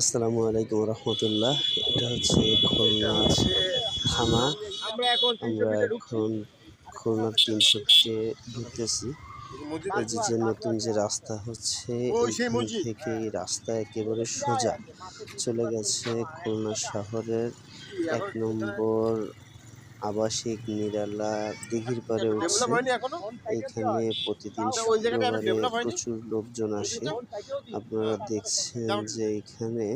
আসসালামু আলাইকুম রহমতুল্লাহ। এটা হচ্ছে খুলনা থানা। আমরা এখন খুলনার 300 ফিটে ঢুকতেছি। এই যে নতুন যে রাস্তা হচ্ছে, এইখান থেকে এই রাস্তা একেবারে সোজা চলে গেছে খুলনা শহরের 1 নম্বর আবাসিক নিরালা দিঘির পাড়ে উঠছে। এখানে প্রতিদিন শুক্রবারে প্রচুর লোকজন আসে। আপনারা দেখছেন যে এখানে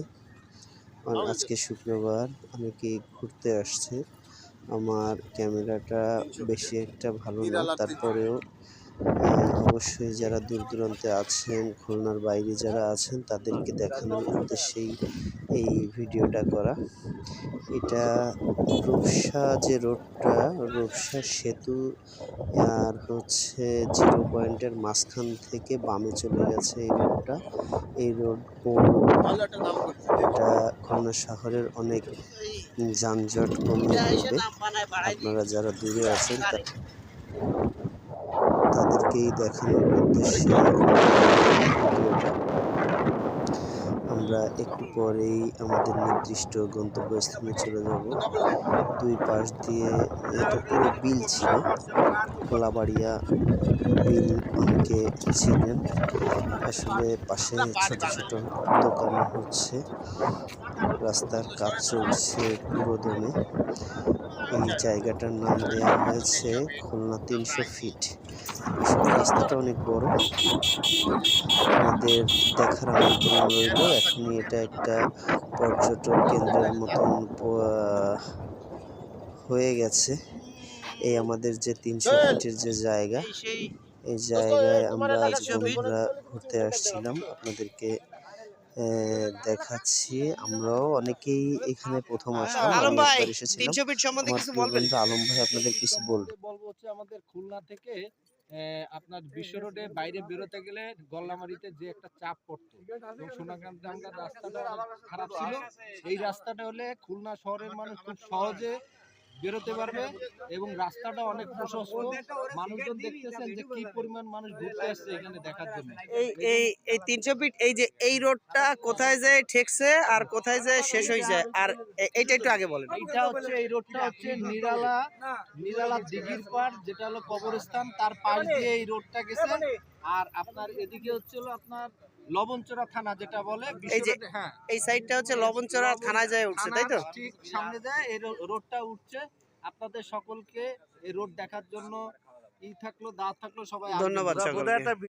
আজকে শুক্রবার অনেকেই ঘুরতে আসছে। আমার ক্যামেরাটা বেশি একটা ভালো না, তারপরেও অবশ্যই যারা দূর দূরান্তে আছেন, খুলনার বাইরে যারা আছেন, তাদেরকে দেখানোর উদ্দেশ্যেই এই ভিডিওটা করা। এটা রূপসা যে রোডটা, রূপসা সেতু আর হচ্ছে 0 পয়েন্টের মাঝখান থেকে বামে চলে গেছে এই রোডটা। এই রোড এটা খুলনা শহরের অনেক যানজট কমিয়ে দেবে। আপনারা যারা দূরে আছেন তাদেরকেই দেখানোর উদ্দেশ্যে ভিডিওটা। আমরা একটু পরেই আমাদের নির্দিষ্ট গন্তব্যস্থানে চলে যাব। দুই পাশ দিয়ে এটা পুরো বিল ছিল, খোলাবাড়িয়া বিল, অনেকে ছিলেন। আসলে পাশে ছোট ছোট দোকানও হচ্ছে, রাস্তার কাজ চলছে পুরোদমে। এই জায়গাটার নাম দেওয়া হয়েছে খুলনা 300 ফিট। আসলে রাস্তাটা অনেক বড়, আপনাদের দেখার আমন্ত্রণ রইল। এখনই এটা একটা পর্যটন কেন্দ্রের মতন হয়ে গেছে। এই আমাদের যে 300 ফিটের যে জায়গা, এই জায়গায় আমরা আজ বন্ধুরা ঘুরতে আসছিলাম, আপনাদেরকে দেখাচ্ছি। আমরাও অনেকেই এখানে প্রথম আসলাম, আমি একবার এসেছিলাম। আমার বন্ধু আলম ভাই আপনাদের কিছু বলবো হচ্ছে আমাদের খুলনা থেকে আপনার বিশ্ব রোডে বাইরে বেরোতে গেলে গল্লামারিতে যে একটা চাপ পড়তো এবং সোনাকান্ত ডাঙ্গার রাস্তাটা খারাপ ছিল। এই রাস্তাটা হলে খুলনা শহরের মানুষ খুব সহজে বেরোতে পারবে এবং রাস্তাটা অনেক প্রশস্ত। মানুষজন দেখতেছেন যে কি পরিমাণ মানুষ ঘুরতে আসছে এখানে দেখার জন্য। এই 300 ফিট এই যে এই রোডটা কোথায় যায় ঠেকছে আর কোথায় যায় শেষ হয়ে যায়, আর এইটা একটু আগে বলেন। এইটা হচ্ছে এই রোডটা হচ্ছে নিরালা দিঘির পাড়, যেটা হলো কবরস্থান, তার পাশ দিয়ে এই রোডটা গেছে। আর আপনার এদিকে হচ্ছে হলো আপনার লবণচড়া থানা যেটা বলে, এই যে এই সাইডটা হচ্ছে লবণচড়া থানায় যায় উঠছে, তাই তো? ঠিক সামনে যায় এই রোডটা উঠছে। আপনাদের সকলকে এই রোড দেখার জন্য দাওয়াত থাকলো, সবাই ধন্যবাদ সকলকে।